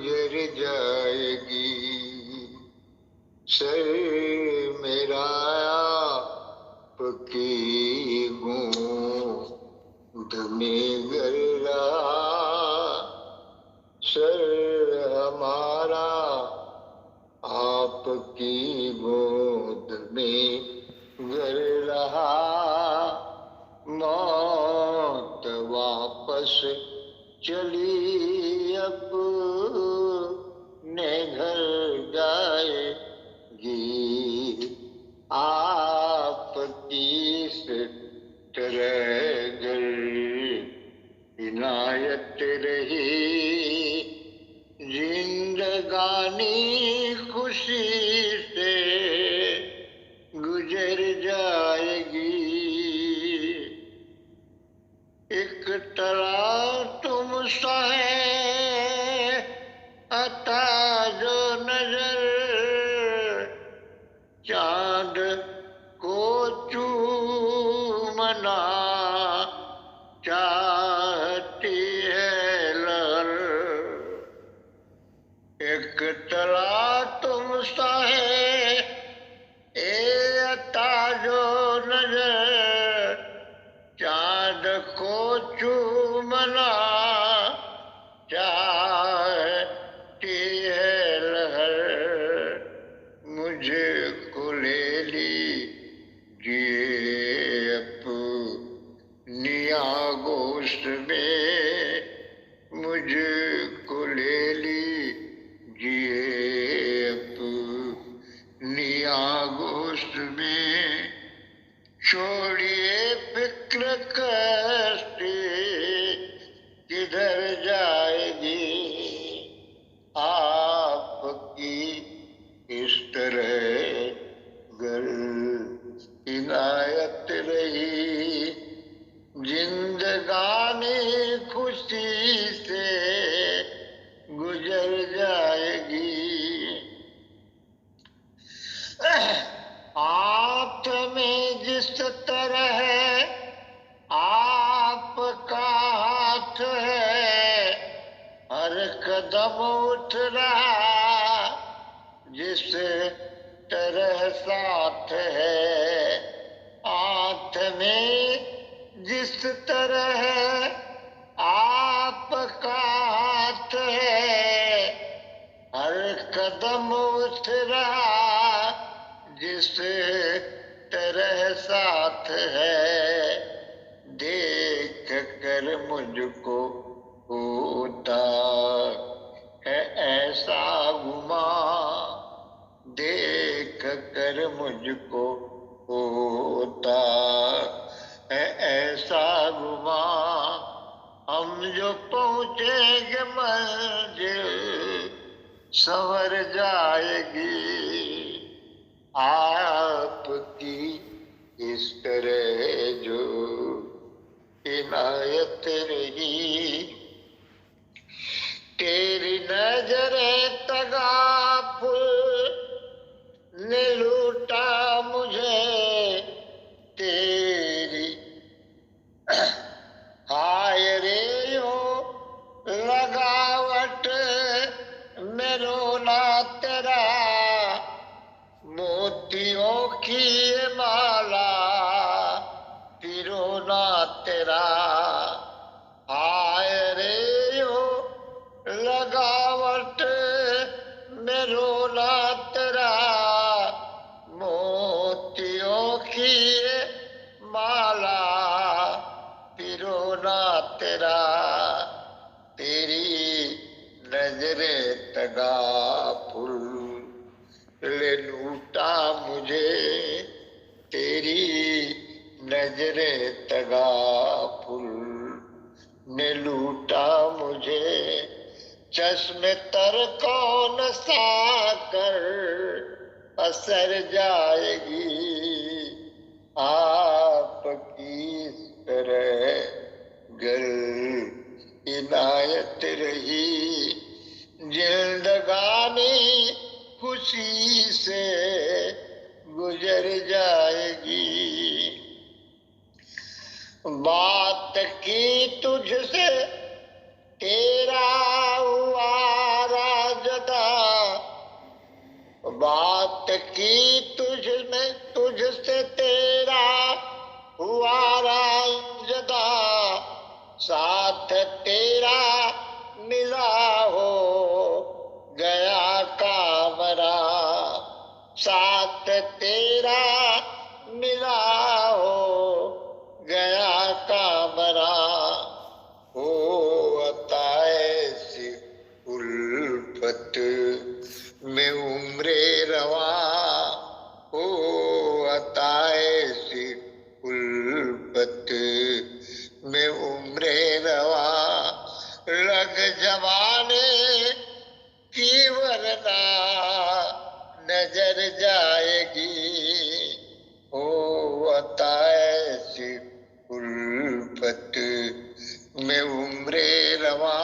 गुजर जाएगी। सर मेरा आपकी गोद में गर रहा, सर हमारा आपकी गोद में गर रहा। मौत वापस चली अपने घर जाएगी। आपकी इस तरह गर इनायत रही, जिंदगानी खुशी से गुजर जाएगी। एक तरह तुम सा है अता जो नजर, चांद को चूमना चाहती है लहर। एक तरह तुम सा है ए अता जो नजर, चांद को चूमना चाहती है लहर। मुझे को ले लीजिए अपनी आगोश में, मुझे को ले लीजिए अपनी आगोश में। छोड़िए फिक्र कष्टी किधर जाएगी। आपकी इस तरह गर इनायत रही, जिंदगानी खुशी से गुजर जाएगी। हाथ में जिस तरह आपका हाथ है, हर कदम उठ रहा जिस तरह साथ है। हाथ में जिस तरह आपका हाथ है, हर कदम उठ रहा जिस तरह साथ है। देख कर मुझको होता है ऐसा गुमा, देख कर मुझको होता है ऐसा गुमा। हम जो पहुँचेंगे मंजिल संवर जाएगी। आपकी इस तरह जो इनायत रही, तेरी नजरे तगाफुल ने लूटा मुझे, तेरी हाय रे यो लगावट में रोना तेरा, मोतियों की ये माला पिरोना तेरा। हाय रे यो लगावट में रोना तेरा, मोतियों की ये माला पिरोना तेरा। तेरी नजरे तगाफुल ले लूटा मुझे, तेरी नजरे तगाफुल ने लूटा मुझे। चश्मे तर कौन सा कर असर जाएगी। आपकी इस तरह गर इनायत रही, जिंदगानी खुशी से गुजर जाएगी। बात की तुझसे तेरा हुआ जदा, बात की तुझसे तेरा हुआ राज जदा, साथ तेरा मिला हो गया कामरा, साथ तेरा मिला हो गया कामरा। हो अताए उल्फत में उम्रे रवा, हो अताए उल्फत में उम्रे रवा, लग जमाने की वरना नजर जाएगी। हो अताए उल्फत में उम्रे रवा,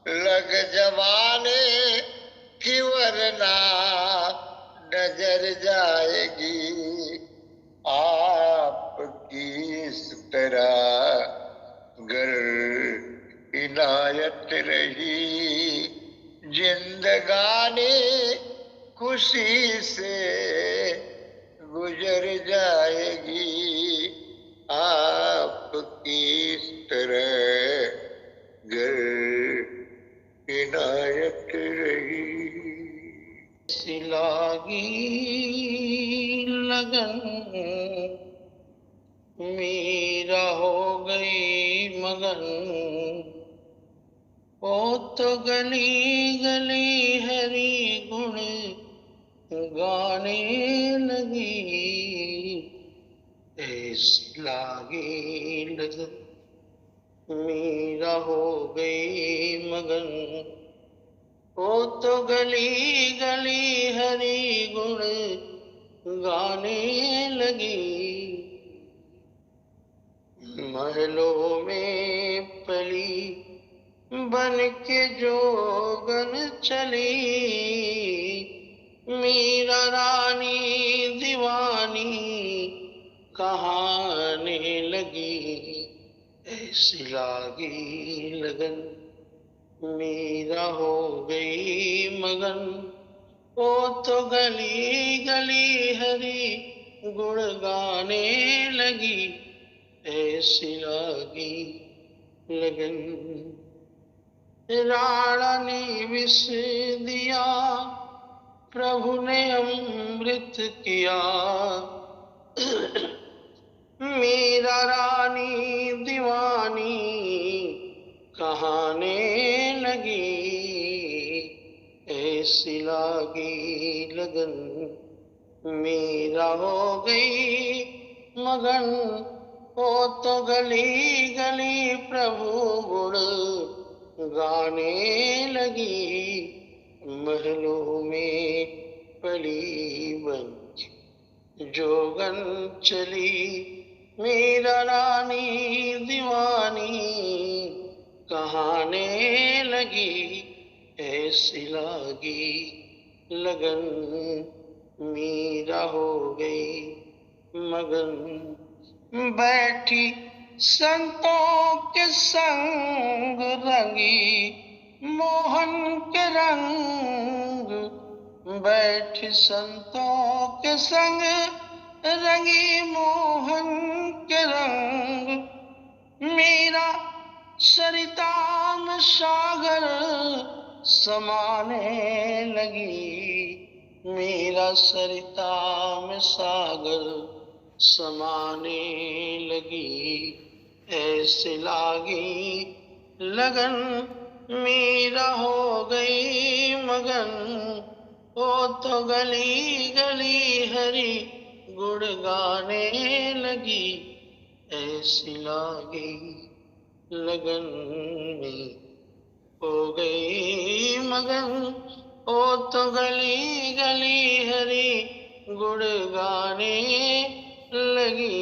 लग जमाने की वरना नजर जाएगी। आपकी इस तरह गर इनायत रही, जिंदगानी खुशी से गुजर जाएगी। आपकी इस तरह गर इनायत रही। सी लागी लगन मीरा हो गई मगन, ओ तो गली गली हरि गुण गाने लगी। ऐसी लागी लगन मीरा हो गई मगन, ओ तो गली गली हरि गुण गाने लगी। महलों में पली बन के जोगन चली, मीरा रानी दीवानी कहाने लगी। ऐसी लागी लगन मीरा हो गई मगन, ओ तो गली गली हरि गुण गाने लगी। ऐसी लागी लगन राणा ने विष दिया, प्रभु ने अमृत किया, मीरा रानी दीवानी कहाने लगी। ऐसी लागी लगन मीरा हो गई मगन, ओ तो गली गली प्रभु गुण गाने लगी। महलों में पली बन जोगन चली, मीरा रानी दीवानी कहाने लगी। ऐसी लागी लगन मीरा हो गई मगन, बैठी संतों के संग रंगी मोहन के रंग, बैठी संतों के संग रंगी मोहन के रंग, मीरा सरिता में सागर समाने लगी। मीरा सरिता में सागर समाने लगी। ऐसे लागी लगन मीरा हो गई मगन, ओ तो गली गली हरि गुण गाने लगी। ऐसी लागी लगन में हो गई मगन, ओ तो गली गली हरि गुण गाने लगी।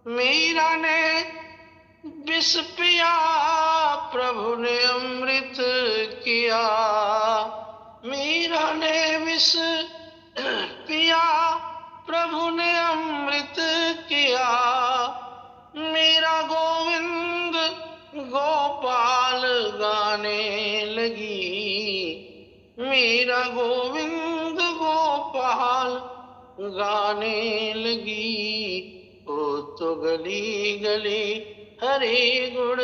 मीरा ने विष पिया, प्रभु ने अमृत किया, मीरा ने विष पिया, प्रभु ने अमृत किया, मीरा गोविंद गाने लगी। मीरा गोविंद गोपाल गाने लगी। वो तो गली गली हरे गुण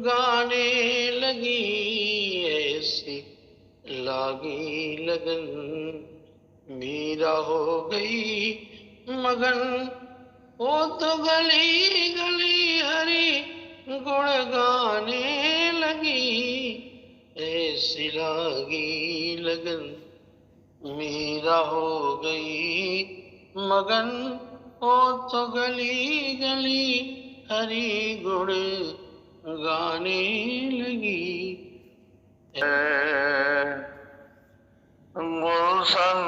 गाने लगी। ऐसी लागी लगन मीरा हो गई मगन। वो तो गली गली हरी गुण गाने लगी। ऐसी लागी लगन मीरा हो गई मगन। वो तो गली गली हरी गुण गाने लगी। गुलशन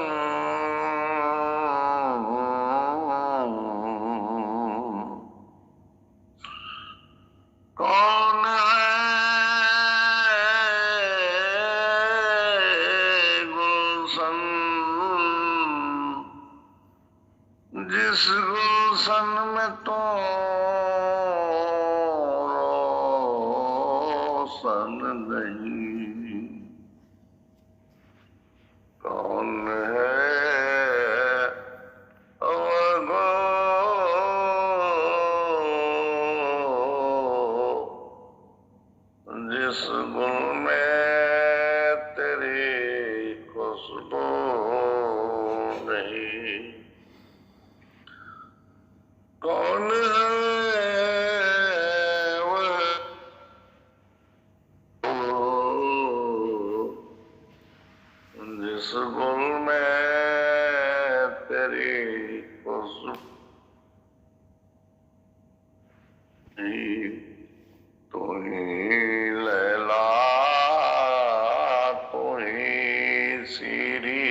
कौन है गुलशन, जिस गुलशन में तो रोशन नहीं। कौन है जिस गुल में तेरी खुशबू नहीं। कौन है वह जिस गुल में तेरी खुशबू नहीं। तू ही लैला तू ही सीरी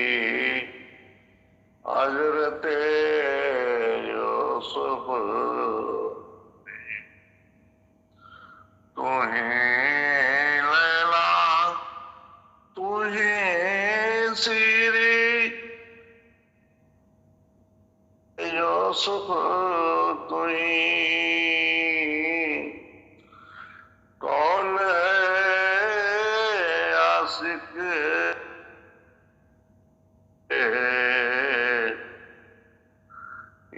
हजरत यूसुफ। तू ही लैला तू ही सीरी यूसुफ। तू ही कौन है आशिक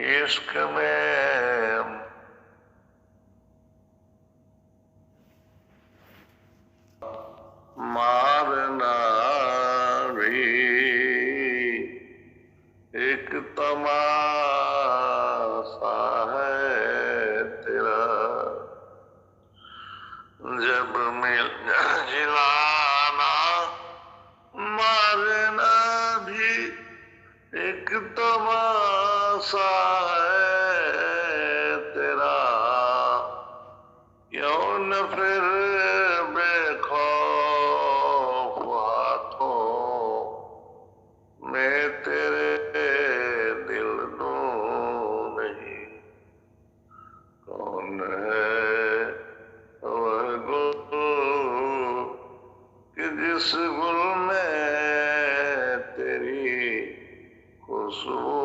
इश्क में मारना भी एक तमाशा है तेरा। जब मिल जिलाना मारना भी एक तमाशा है तेरा। क्यों न फिर बेखौफ हाथों में तेरे दिल दूं नहीं। कौन है वह गुल कि जिस गुल में तेरी खुशबू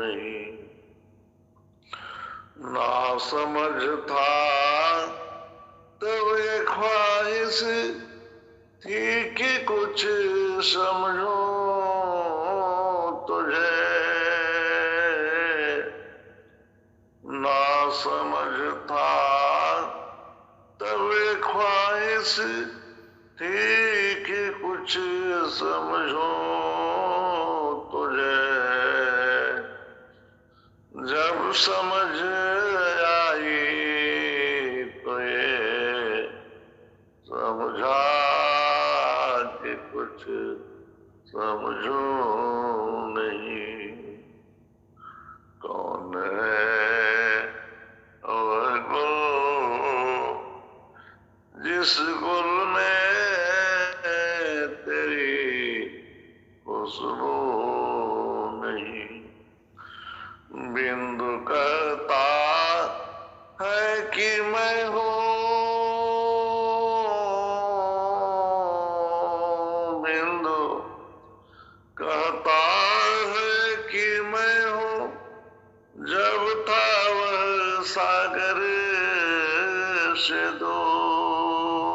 नहीं। ना समझ था तब ये ख्वाहिश थी कि कुछ समझो तुझे। ना समझ था तब ये ख्वाहिश थी कि कुछ समझो तुझे। जब समझ आई तो ये समझा कि कुछ समझो नहीं। कौन है वह गुल जिस गुल में तेरी खुशबू नहीं। बिंदु कहता है कि मैं हूँ, बिंदु कहता है कि मैं हूँ। जब था वह सागर से दूर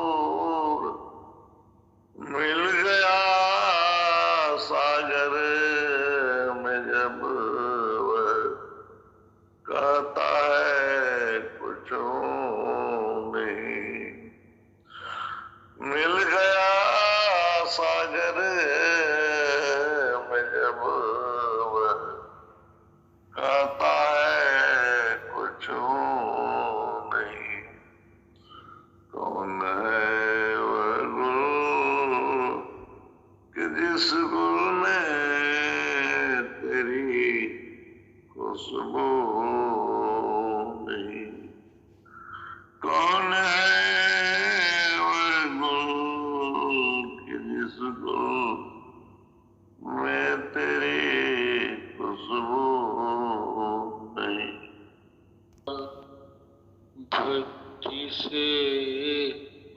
से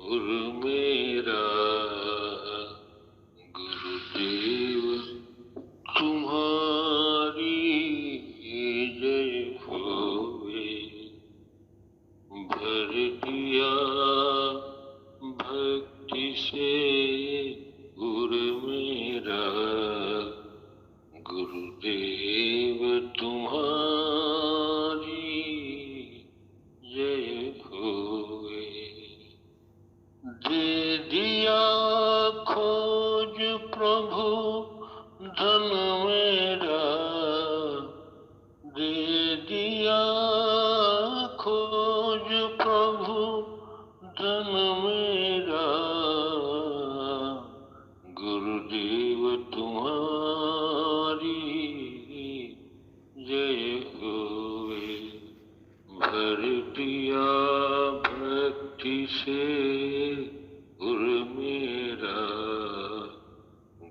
उर्मेरा गुरुदेव तुम्हारी जय होवे। भर दिया भक्ति से उर्मेरा गुरुदेव तुम्हारी जय होवे। दे दिया खोज प्रभु धन मेरा, दे दिया खोज प्रभु धन मेरा गुरुदेव तुम्हारी जय होवे। भर दिया भक्ति से उर्मेरा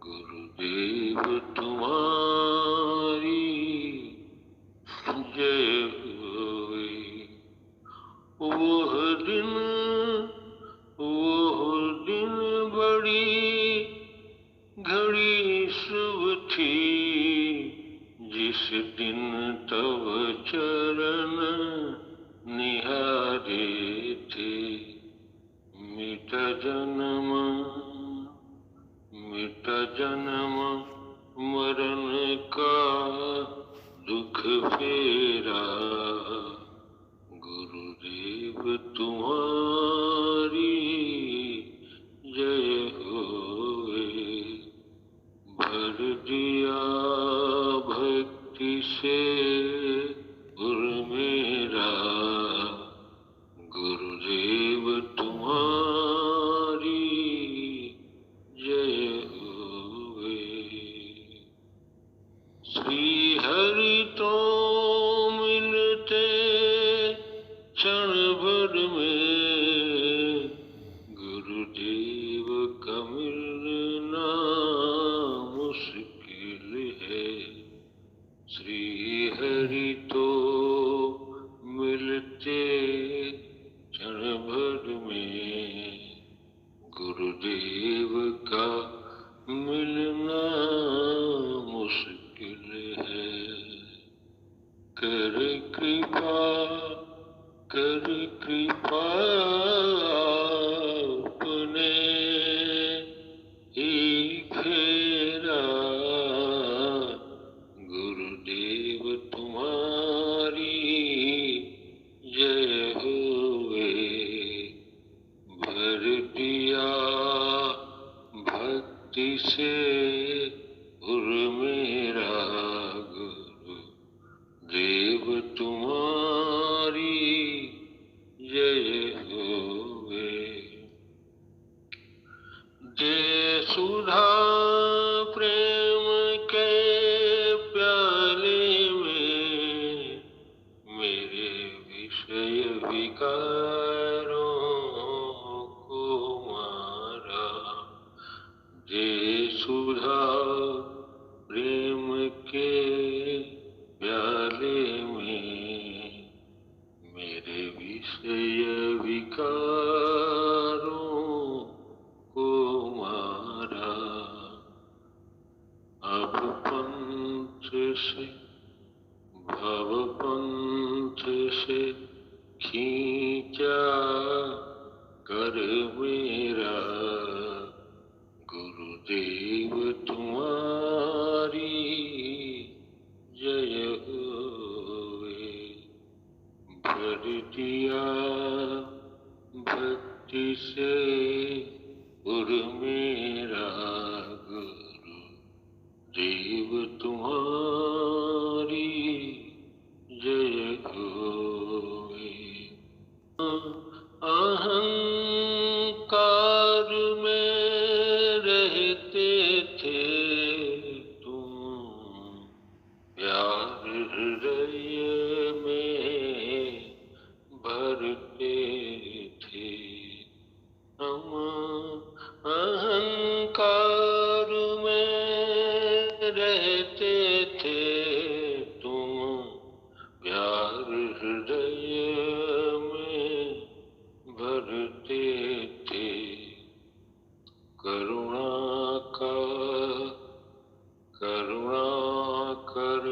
गुरुदेव तुम्हारी जय होवे। वह दिन बड़ी घड़ी शुभ थी, जिस दिन तव चरण निहारे थे। मिटा जन्म मरण का दुख फेरा गुरुदेव तुम्हारी जय होवे। भर दिया भक्ति से उर्मेरा गुरुदेव तुम्हारी जय होवे। श्री हरि तो मिलते क्षण भर में, गुरुदेव का मिलना मुश्किल है। श्री हरि तो मिलते क्षण भर में, गुरुदेव का मिलना मुश्किल है। कर कृपा अपने ही फेरा गुरुदेव तुम्हारी जय होवे। भर दिया भक्ति से उर्मेरा गुरुदेव तुम्हारी जय होवे। दे सुधा प्रेम के प्याले में, मेरे विषय विकारों को मारा। दे सुधा प्रेम के प्याले में, मेरे विषय विकारों को मारा। अब पंथ से भव पंथ से खींचा कर मेरा गुरुदेव तुम्हारी जय होवे। भर दिया भक्ति से उर्मेरा गुरुदेव तुम्हारी जय होवे। अहंकार में रहते थे तुम, प्यार हृदय में भरते थे हम। अहंकार में रहते थे तुम, प्यार भरते थे। करुणा कर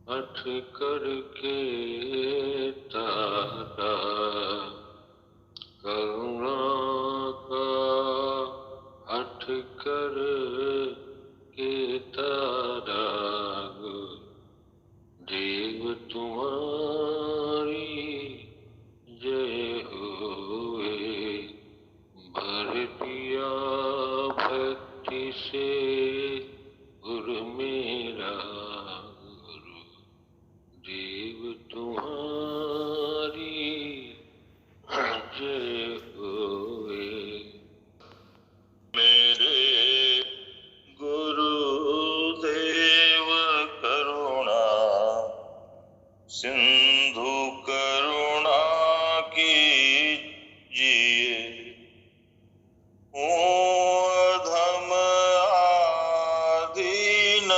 हठ करके तारा, करुणा का हठ कर के तारा, देव तुम्हारी जय होए। भर दिया भक्ति से उर मेरा गुरु, देव तुम्हारी जय होए। मेरे गुरुदेव करुणा सिंधु करुणा कीजिए। अधम आदीन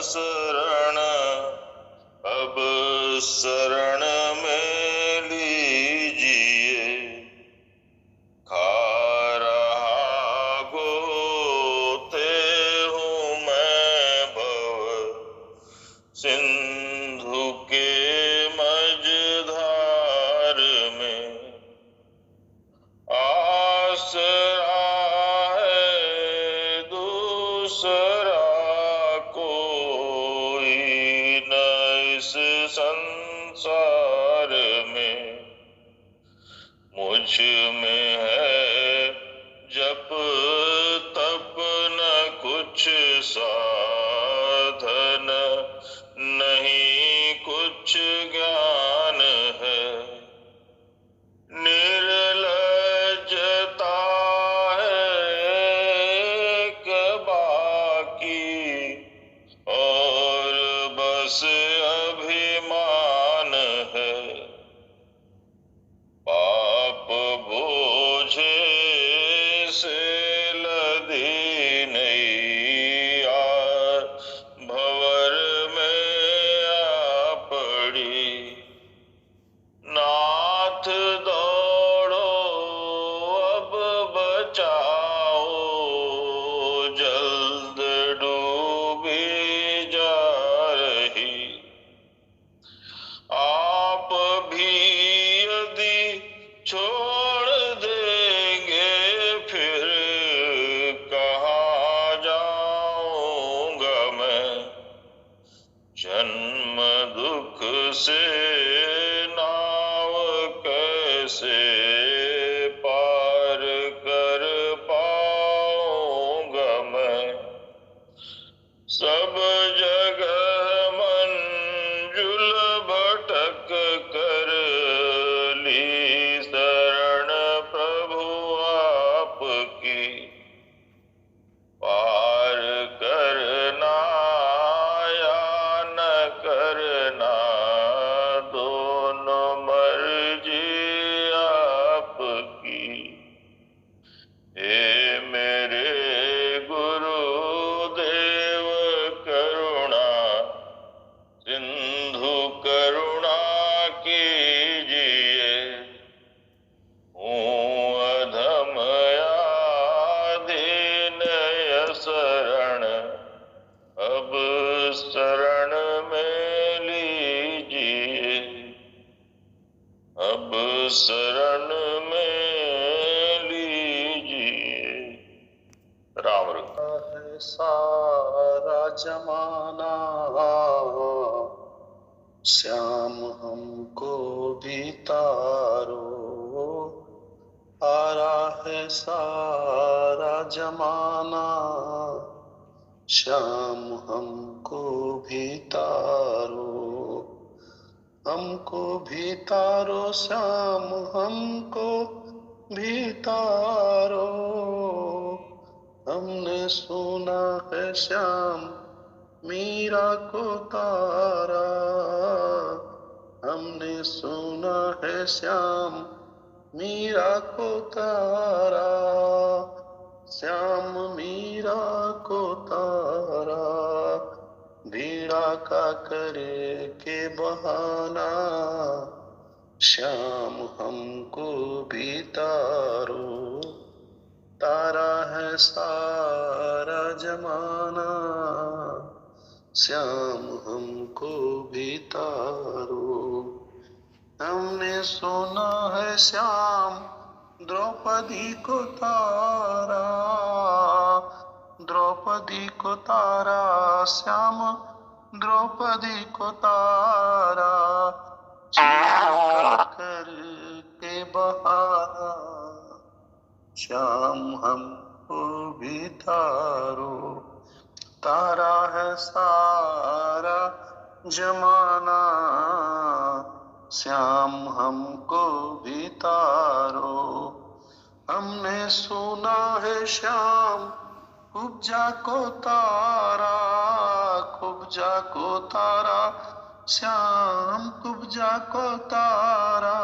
शरण अब शरण में लीजिए। खा रहा गोते हूँ मैं भव सिंधु के मझधार में। आसरा है दूसरा कोई न इस संसार में। मुझ में है जप तप न कुछ साधन, नहीं कुछ ज्ञान है। निर्लज्जता है एक बाकी और बस अभिमान है। पाप बोझे से लदी नैया भंवर में आ पड़ी। नाथ दौड़ो अब बचाओ, जल्द डूबी जा रही। आप भी यदि छोड़ देंगे फिर कहाँ जाऊंगा मैं। जन्म दुख से नाव कैसे पार कर पाऊंगा मैं। सब जगह मंजुल भटक कर ली शरण प्रभु आपकी। पार करना या न करना दोनों मर्जी आपकी। हे मेरे गुरुदेव करुणा सिंधु करुणा कीजिए। अधम आदीन शरण अब शरण में लीजिए। अब शरण में लीजिए। राम रखा है सारा जमाना, श्याम हमको भी तारो। आ रहा है सारा जमाना, श्याम हमको भी तारो। हमको भी तारो श्याम हमको भी तारो। हमने सुना है श्याम मीरा को तारा। हमने सुना है श्याम मीरा को तारा। श्याम मीरा को तारा। बीड़ा का करे के बहाना, श्याम हमको भी तारो, तारा है सारा जमाना, श्याम हमको भी तारो। हमने सुना है श्याम द्रौपदी को तारा, द्रौपदी को तारा, श्याम द्रौपदी को तारा, कर के बहाना, श्याम हमको भी तारो, तारा है सारा जमाना, श्याम हमको भी तारो। हमने सुना है श्याम कुब्जा को तारा, कुब्जा को तारा, श्याम कुब्जा को तारा,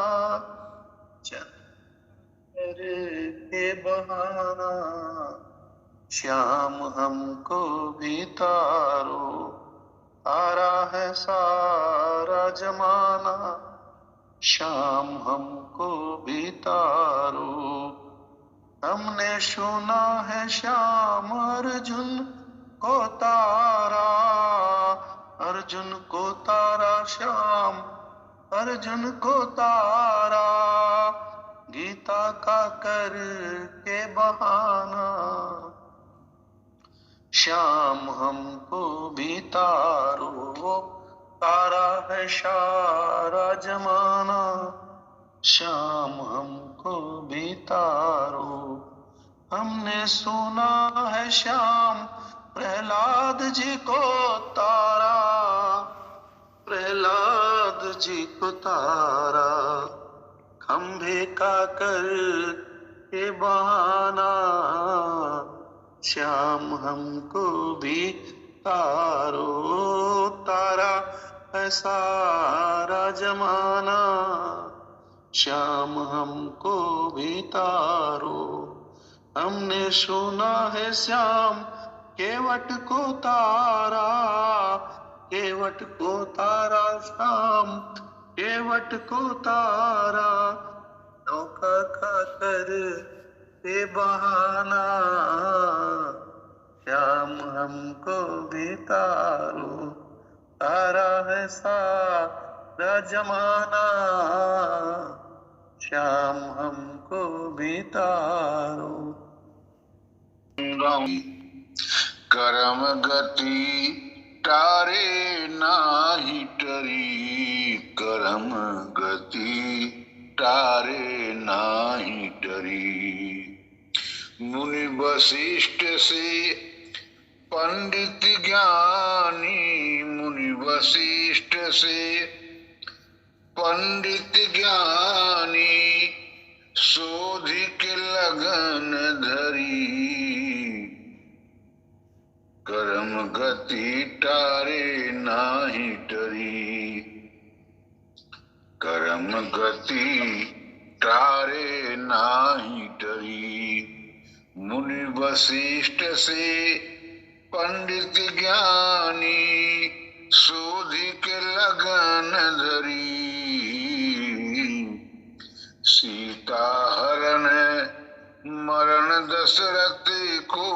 के बहाना, श्याम हमको भी तारो, तारा है सारा जमाना, श्याम हमको भी तारो। हमने सुना है श्याम अर्जुन को तारा, अर्जुन को तारा, श्याम अर्जुन को तारा, गीता का कर के बहाना, श्याम हमको भी तारो, तारा है सारा जमाना, श्याम हमको भी तारो। हमने सुना है श्याम प्रहलाद जी को तारा, प्रहलाद जी को तारा, खंभे का कर के बहाना, श्याम हमको भी तारो, तारा है सारा जमाना, श्याम हमको भी तारो। हमने सुना है श्याम केवट को तारा, केवट को तारा, श्याम केवट को तारा, नौका का कर के बहाना, श्याम हमको भी तारो, तारा है सारा जमाना, श्याम हमको भी तारो। करम गति तारे नाही टरी, करम गति तारे नाही टरी। मुनि वशिष्ठ से पंडित ज्ञानी, मुनि वशिष्ठ से पंडित ज्ञानी, शोधि के लगन धरी, करम गति तारे नाही टरी, करम गति तारे नाही टरी। मुनि वशिष्ठ से पंडित ज्ञानी, शोधि के लगन धरी, सीता हरण मरण दशरथ को,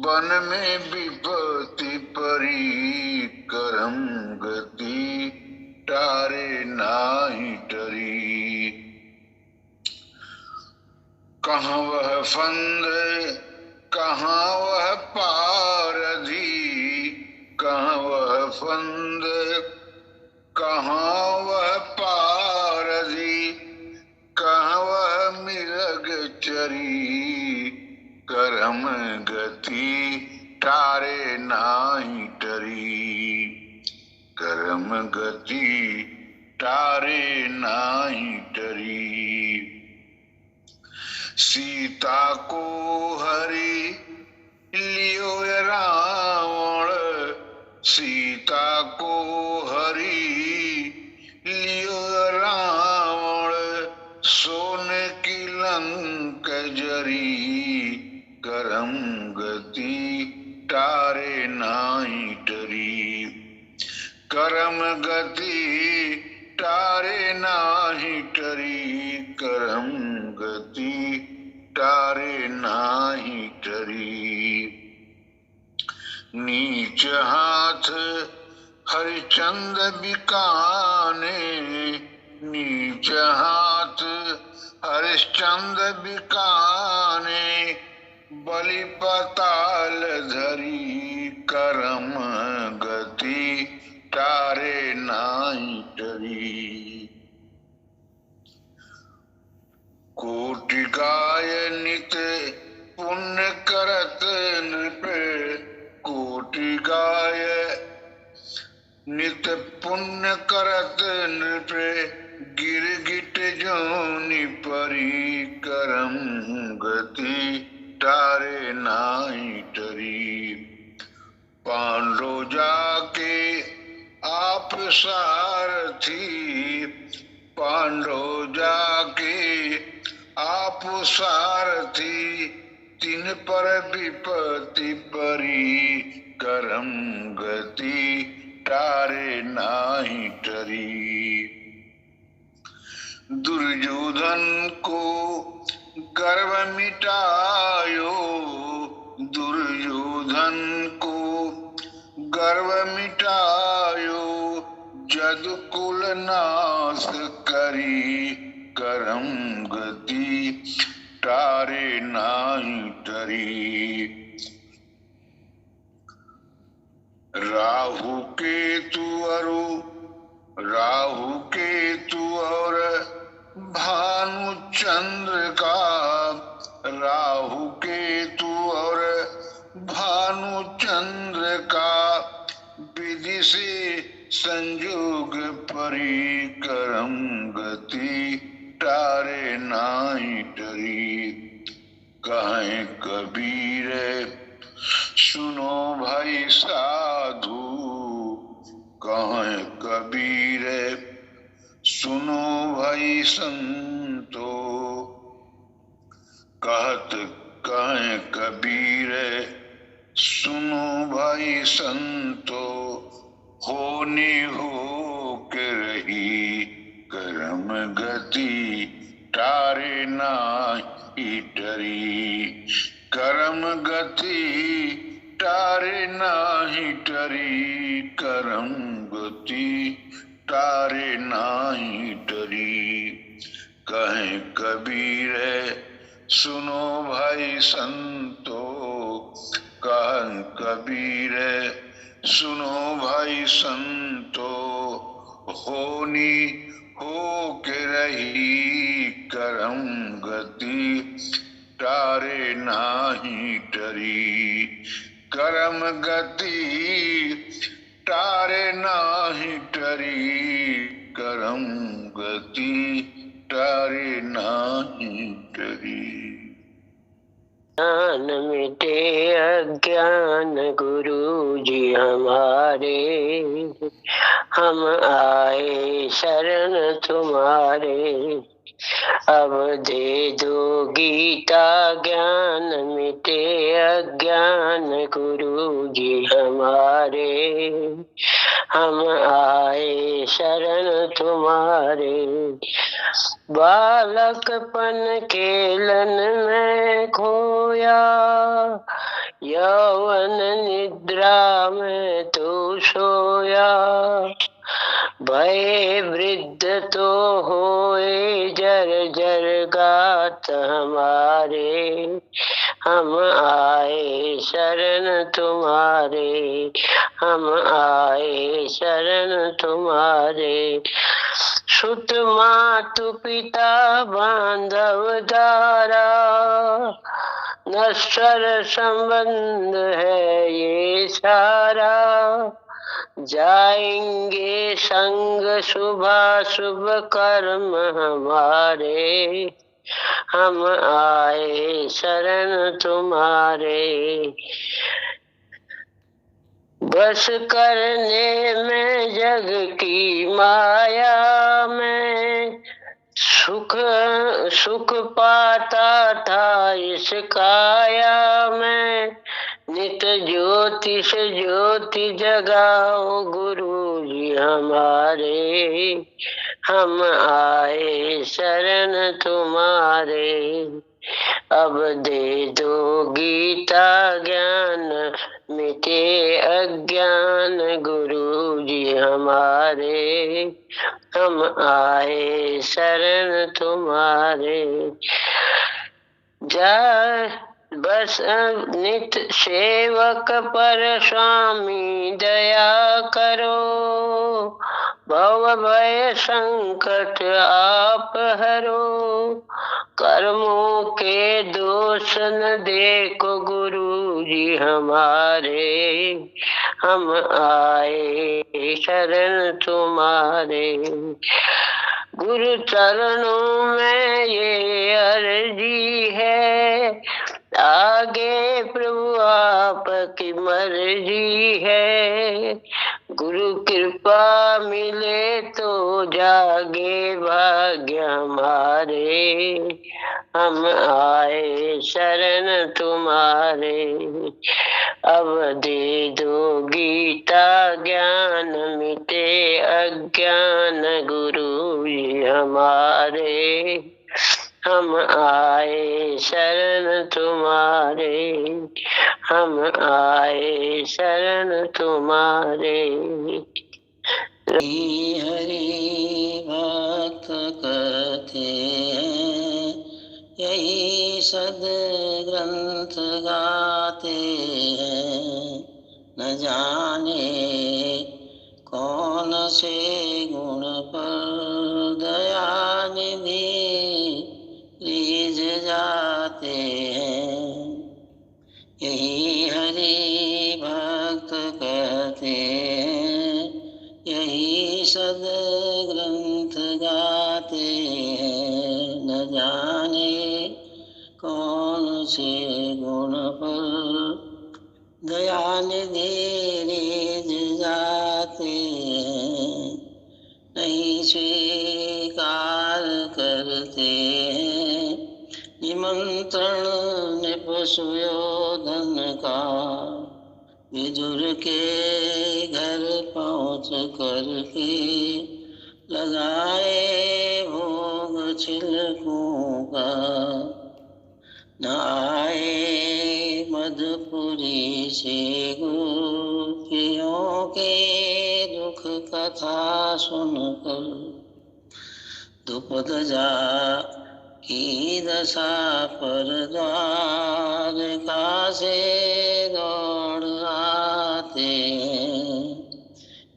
वन में विपत्ति परी, करम गति तारे नाही टरी। कहाँ वह फंद कहाँ वह पारधी, कहाँ वह फंद कहाँ वह पारधी, कहाँ वह मिरग चरी, करम गति तारे नाही टरी, करम गति तारे नाही टरी। सीता को हरि लियो रावण, सीता को हरि लियो रावण, सोने की लंक जरी, करम गति तारे नाही टरी, करम गति तारे ना करम गति तारे नाही टरी। नीच हाथ हरिचंद बिकाने, नीच हाथ हरिश्चंद बिकाने, बलि पताल धरी करम गति तारे नाई टरी। कोटि गाय नित पुण्य करत नृप, कोटि गाय नित पुण्य करत नृप, गिरगिट जोनि परी करम गति तारे नाई टरी। पांडो जाके आप सारथी, पांडो जाके आप सारथी, तिन पर विपत्ति परी करम गति तारे नाही टरी। दुर्योधन को गर्व मिटायो, दुर्योधन को गर्व मिटायो, जदु कुल नाश करी करम गति तारे नाही टरी। राहु केतु अरु, राहु केतु और भानु चंद्र का, राहु केतु और भानु चंद्र का, विधि से संयोग परी करम गति तारे नाई टरी। कहें कबीर सुनो भाई साधु, कहें कबीर सुनो भाई संतो, कहत कहें कबीर सुनो भाई संतो, होनी हो के रही करम गति तारे नाही टरी। करम गति तारे नाही टरी, करम गति तारे नाही टरी। कहें कबीर सुनो भाई संतो, कहें कबीर सुनो भाई संतो, होनी हो के रही करम गति तारे नाही टरी। करम गति तारे नाही टरी, करम गति तारे नाही टरी। ज्ञान मिटे अज्ञान गुरु जी हमारे, हम आए शरण तुम्हारे। अब दे दो गीता ज्ञान मिटे अज्ञान गुरु जी हमारे, हम आए शरण तुम्हारे। बालकपन खेलन में खोया, यौवन निद्रा में तू सोया। भय वृद्ध तो होए जर्जर गात हमारे, हम आए शरण तुम्हारे, हम आए शरण तुम्हारे। सुत मातु पिता बांधव दारा, नश्वर संबंध है ये सारा। जाएंगे संग शुभाशुभ कर्म हमारे, हम आए शरण तुम्हारे। बस करने में जग की माया में, सुख सुख पाता था इस काया में। नित ज्योतिष ज्योति जगाओ गुरु जी हमारे, हम आए शरण तुम्हारे। अब दे दो गीता ज्ञान, मिटे अज्ञान गुरु जी हमारे, हम आए शरण तुम्हारे। जा बस नित सेवक पर स्वामी दया करो, भव भय संकट आप हरो। कर्मों के दोष न देखो गुरु जी हमारे, हम आए शरण तुम्हारे। गुरु चरणों में ये अर्जी है, आगे प्रभु आपकी मर्जी है। गुरु कृपा मिले तो जागे भाग्य हमारे, हम आए शरण तुम्हारे। अब दे दो गीता ज्ञान, मिटे अज्ञान गुरु जी हमारे, हम आए शरण तुम्हारे, हम आए शरण तुम्हारे। हरि भक्त कहते हैं, यही सद्ग्रंथ गाते हैं। न जाने कौन से गुण पर दया निधि रीझ जाते हैं। यही हरि भक्त कहते हैं, यही सद्ग्रंथ गाते हैं। न जाने कौन से गुण पर दया निधि रीझ जाते हैं। नहीं स्वीकार करते हैं निमंत्रण नृप सुयोधन का, विदुर के घर पहुँच करके लगाए भोग छिलकों का। न आए मधुपुरी से गोपियों के दुख कथा सुनकर, द्रुपद जा की दशा पर द्वारका से दौड़ आते हैं।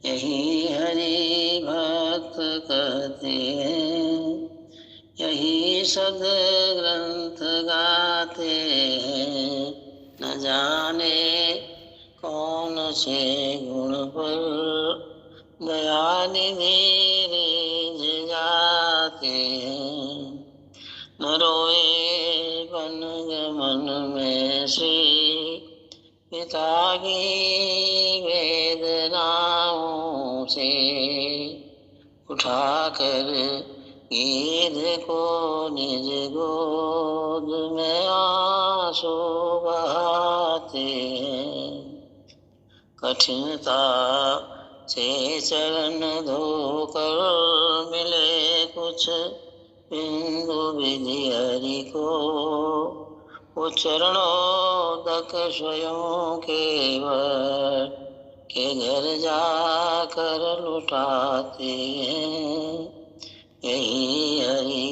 यही हरि भक्त कहते हैं, यही सद्ग्रंथ गाते हैं। न जाने कौन से गुण पर दया निधि रीझ जाते हैं। न रोए वन गमन में श्री पिता की वेदनाओं से, उठाकर गिद्ध को निज गोद में आंसू बहाते हैं। कठिनता से चरण धोकर मिले कुछ बिंदु विधि हरि को, वो चरणोदक स्वयं केवल के घर जाकर लुटाते हैं। यही हरि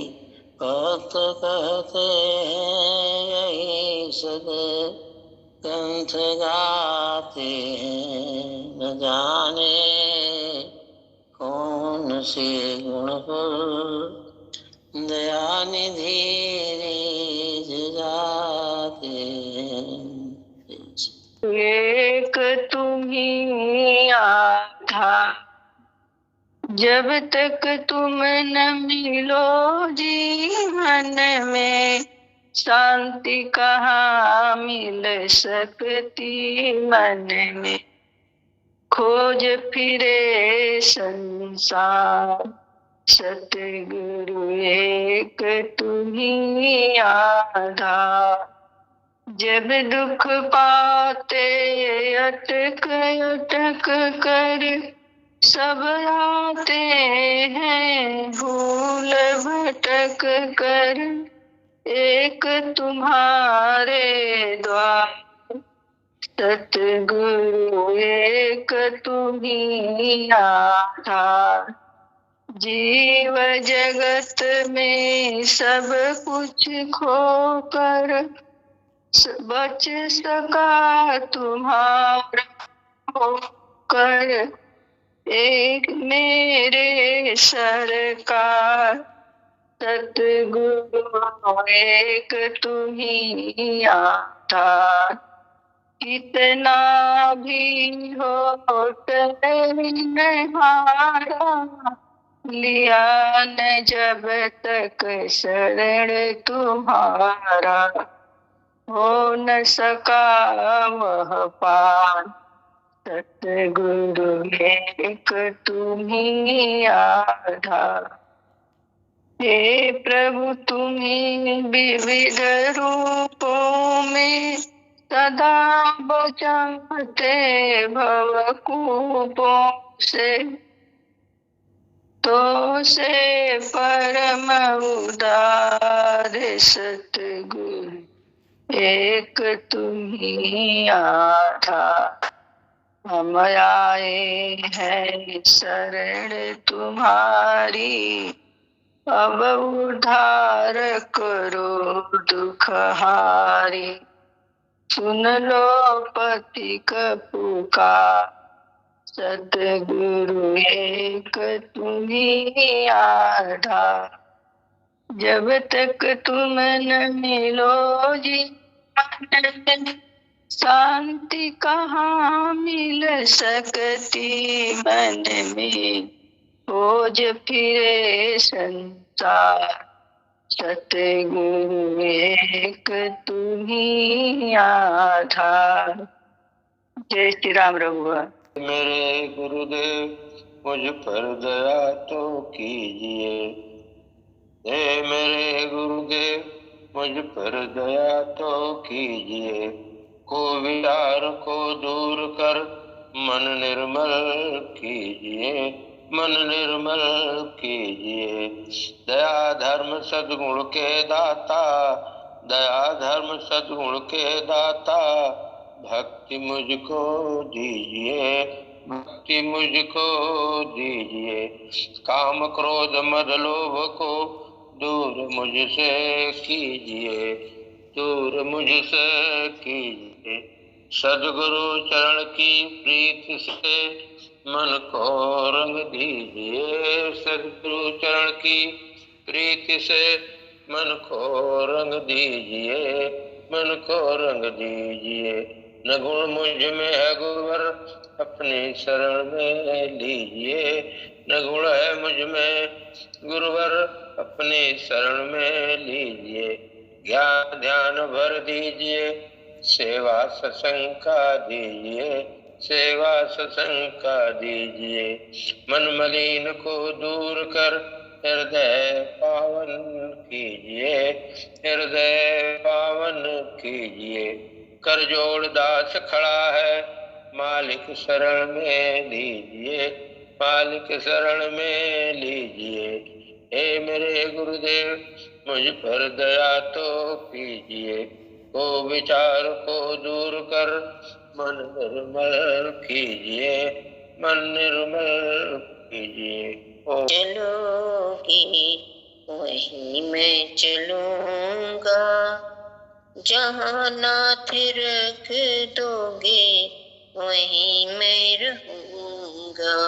भक्त कहते हैं, यही सद्ग्रंथ गाते हैं। न जाने कौन से गुण पर दया निधि रीझ जाते हैं। एक तुम्ही आधा, जब तक तुम न मिलो जीवन में, शांति कहाँ मिल सकती मन में। खोज फिरे संसार, सतगुरु एक तुम्ही आधार। जब दुख पाते अटक अटक कर सब आते हैं भूल भटक कर, एक तुम्हारे द्वार सतगुरु एक तुम्ही आधार। जीव जगत में सब कुछ खोकर बच सका तुम्हारा होकर, एक मेरे सरकार सतगुरु एक तुम्ही आधार। कितना भी हो हारा लिया न जब तक शरण तुम्हारा, हो न सका वह पार सतगुरु एक तुम्ही आधार। हे प्रभु तुम्ही विविध रूपों में सदा बचाते भवकूपों से, तो से परम उदार सतगुरु एक तुम्ही आधार। हम आए हैं शरण तुम्हारी, अब उद्धार करो दुख हारी। सुन लो पति का पुकार सतगुरु एक तुम्ही आधार। जब तक तुम न मिलो जीवन में शांति कहाँ मिल सकती मन में, खोज फिरे संसार सतगुरु एक तुम्ही आधार। जय श्री राम रघुवर। मेरे गुरुदेव मुझ पर दया तो कीजिए, हे मेरे गुरुदेव मुझ पर दया तो कीजिए। को विचार को दूर कर मन निर्मल कीजिए, मन निर्मल कीजिए। दया धर्म सद्गुण के दाता, दया धर्म सद्गुण के दाता, भक्ति मुझको दीजिए, भक्ति मुझको दीजिए। काम क्रोध मद लोभ को दूर मुझसे कीजिए, दूर मुझसे कीजिए। सद्गुरु चरण की प्रीति से मन को रंग दीजिए, सद्गुरु चरण की प्रीति से मन को रंग दीजिए, मन को रंग दीजिए। न गुण मुझ में है गुरुवर अपनी शरण में लीजिए, न गुण है मुझ में गुरुवर अपनी शरण में लीजिए। ज्ञान ध्यान भर दीजिए, सेवा सत्संग का दीजिए, सेवा सत्संग का दीजिए। मन मलिन को दूर कर हृदय पावन कीजिए, हृदय पावन कीजिए। कर जोड़ दास खड़ा है मालिक शरण में लीजिए, मालिक शरण में लीजिए। हे मेरे गुरुदेव मुझ पर दया तो कीजिए, को विचार को दूर कर मन निर्मल कीजिए, मन निर्मल कीजिए। चलोगी वही मैं चलूंगा, जहाँ नाथ रख दोगे वहीं मैं रहूंगा।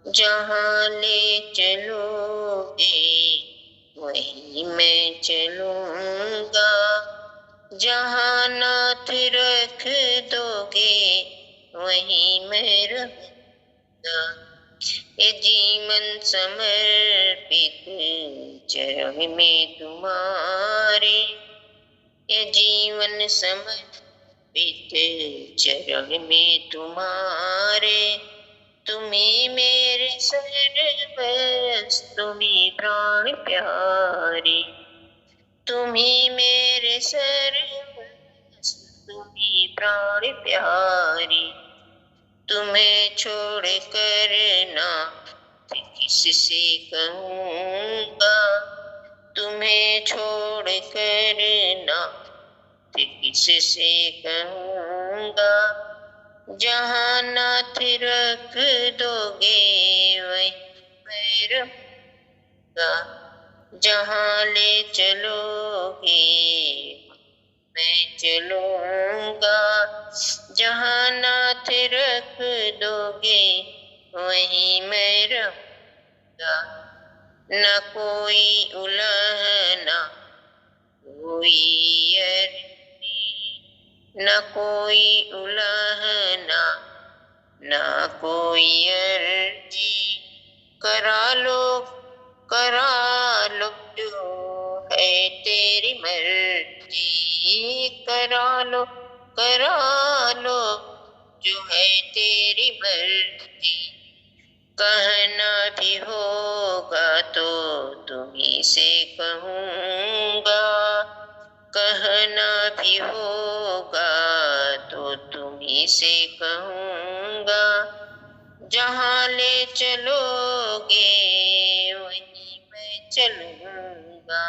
जहाँ ले चलोगे वहीं मैं चलूंगा, जहाँ नाथ रख दोगे वहीं मैं रहूंगा। ये जीवन समर्पित चरण में तुम्हारे, ये जीवन समर्पित चरण में तुम्हारे। तुम्हें मेरे सर्वस्व, तुम्हें प्राण प्यारे, तुम्हें मेरे सर्वस्व, मेरी प्राण प्यारी, तुम्हें छोड़ कर ना किससे कहूँगा, तुम्हें छोड़ कर ना किससे कहूँगा, जहाँ नाथ रख दोगे वहीं मैं रहूँगा, जहाँ ले चलोगे मैं चलूँगा, जहाँ नाथ रख दोगे वहीं मैं रहूँगा, न कोई उलहना कोई अर्जी, न कोई उलहना न कोई अर्जी, करा लो जो है तेरी मर्जी, करा लो जो है तेरी मर्जी, कहना भी होगा तो तुम्हीं से कहूँगा, कहना भी होगा तो तुम्हीं से कहूँगा, जहाँ ले चलोगे वहीं मैं चलूँगा,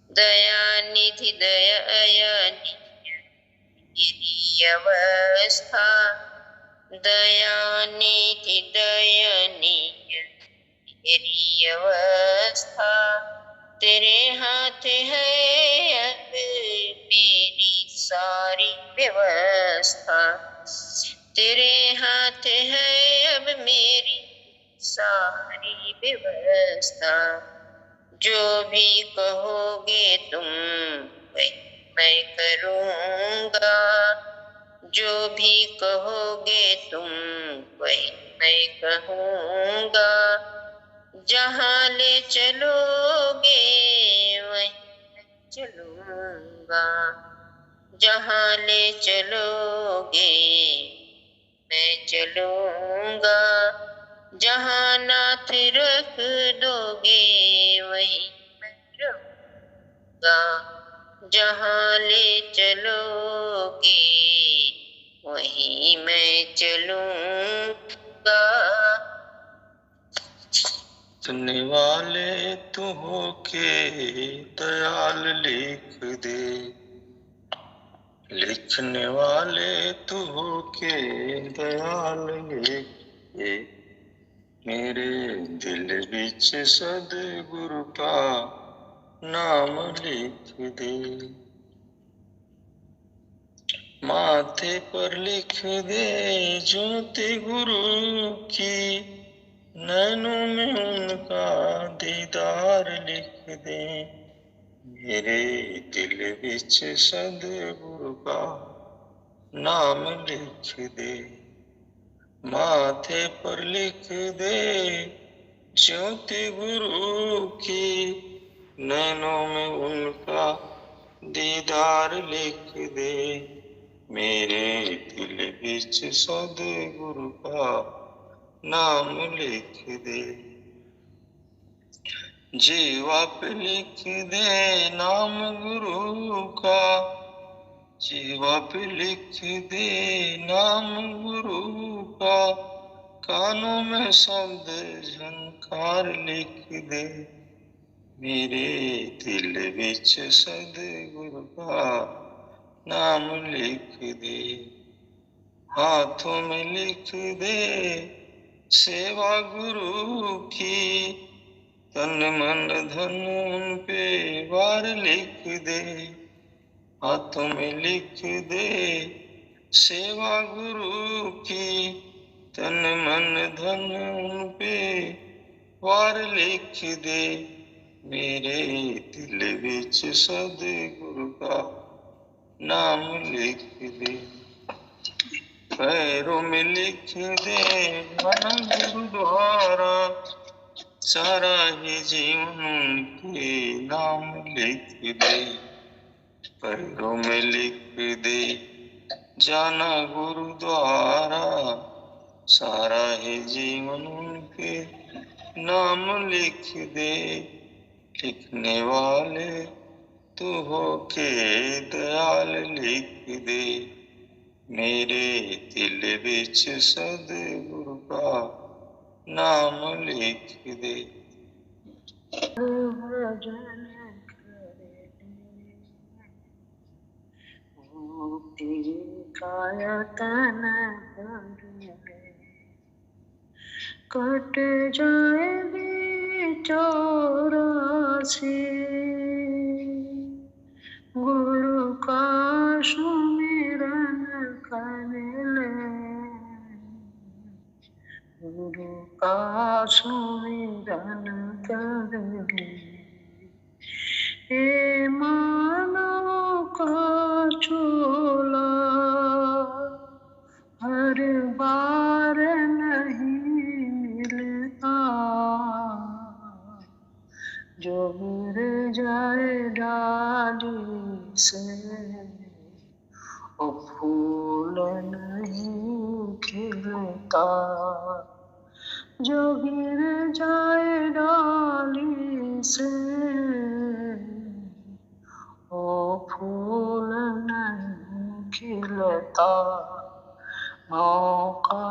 दयानिधि दयानिधि तेरी अवस्था, दयानिधि दयानिधि तेरी अवस्था, तेरे हाथ है अब मेरी सारी व्यवस्था, तेरे हाथ है अब मेरी सारी व्यवस्था, जो भी कहोगे तुम वही मैं करूँगा, जो भी कहोगे तुम वही मैं कहूँगा, जहाँ ले चलोगे वहीं चलूँगा, जहाँ ले चलोगे मैं चलूँगा, जहाँ नाथ रख दोगे वहीं मैं रहूँगा, जहाँ ले चलोगे वहीं मैं चलूँगा। लिखने वाले तू हो के दयाल लिख दे, लिखने वाले तू हो के दयाल लिख दे, मेरे दिल विच सदगुरु का नाम लिख दे, माथे पर लिख दे ज्योति गुरु की, नैनों में उनका दीदार लिख दे, मेरे दिल विच सदगुरु का नाम लिख दे, माथे पर लिख दे ज्योति गुरु की, नैनों में उनका दीदार लिख दे, मेरे दिल विच सदगुरु का नाम लिख दे, जीवा पे लिख दे नाम गुरु का, जीवा पे लिख दे नाम गुरु का, कानों में शब्द झनकार लिख दे, मेरे दिल विच सदगुरु का नाम लिख दे, हाथों में लिख दे सेवा गुरु की, तन मन धन उन पे वार लिख दे, हाथों में लिख दे सेवा गुरु की, तन मन धन उन पे वार लिख दे, मेरे दिल विच सदगुरु का नाम लिख दे, पैरों में लिख दे मन गुरुद्वारा, सारा ही जीवन उनके नाम लिख दे, पैरों में लिख दे जाना गुरुद्वारा, सारा ही जीवन उनके नाम लिख दे, लिखने वाले तू हो के दयाल लिख दे मेरे दिल विच सतगुरु का नाम लिख दे। भजन मुक्ति कायतन कट जाए चौरासी गुरु का सुमिरन कर ले गुरु का सुमिरन कर ले हे मानव का चोला हर बार नहीं मिलता जो गिर जाए डाली से वो फूल नहीं खिलता जो गिर जाए डाली से वो फूल नहीं खिलता मौका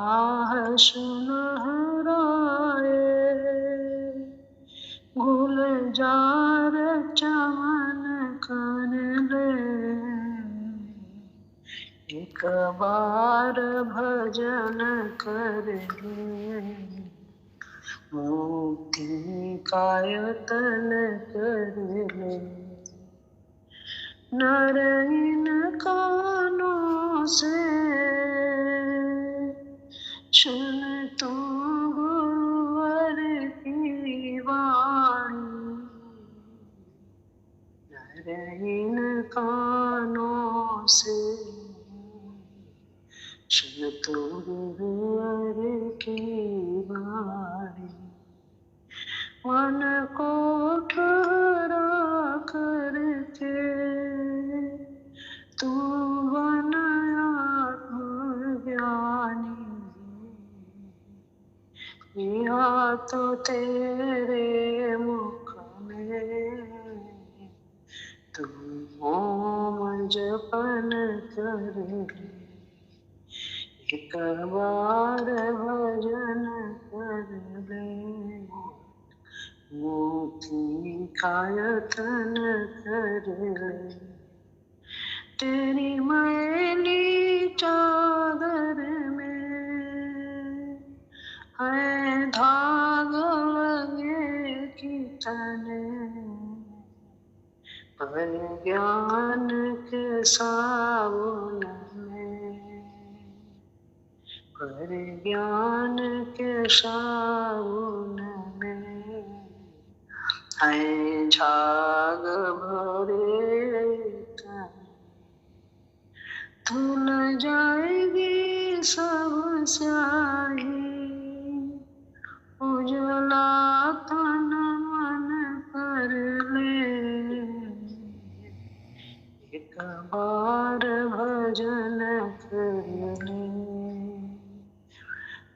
है सुनहराए गुलजार चमन कर ले एक बार भजन कर ले मुक्ति कायतन कर ले नर इन कानों से सुन तो गुरुवर की वाणी नर इन कानों से सुन तो गुरुवर की वाणी मन को ठहरा करके तू बनाया ज्ञानी यह तो तेरे मुख में तू ओम जपन कर एक बार भजन कर ले मुक्ति कायतन कर ले तेरी मैली चादर में है धाग लगे कितने पर ज्ञान के सावन में पर ज्ञान के सावन में है झाग भरे धुल जाएगी सब स्याही उजला तन मन कर ले एक बार भजन कर ले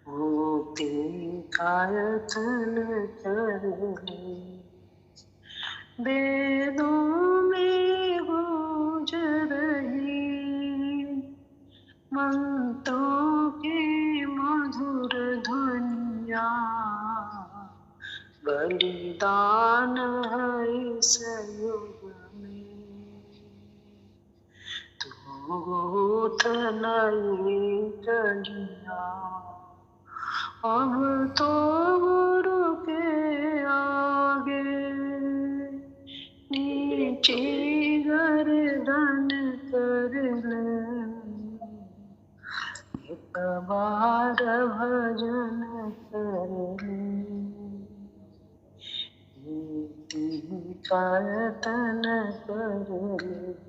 मुक्ति कायतन कर ले वेदों में गूंज रही मंत्रों की मधुर ध्वनिया बलिदान है इस युग में दूत नई कलिया अब तो गुरु के आगे नीचे गर्दन कर ले एक बार भजन कर ले मुक्ति कायतन कर ले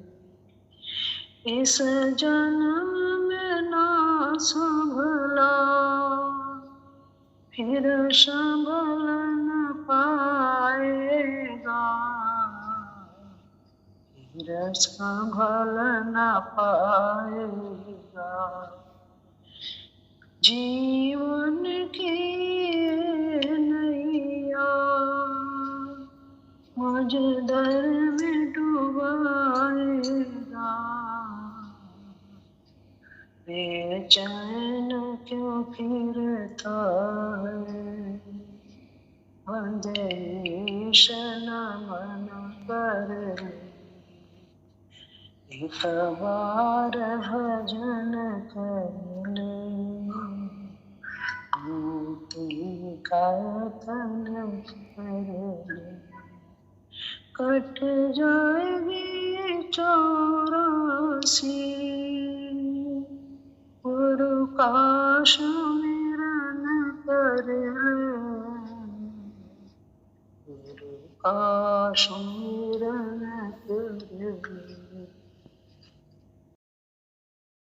इस जन्म में ना संभला फिर संभल न पाएगा फिर संभल न पाएगा जीवन की नैया मुझ मुझ दर में डुबाएगा, बेचैन क्यों फिरता है, अंदेश न मन कर एक बार भजन कर ले, मुक्ति का तन कर ले, कट जाएगी 84 गुरु काश मिलन कर ले, गुरु काश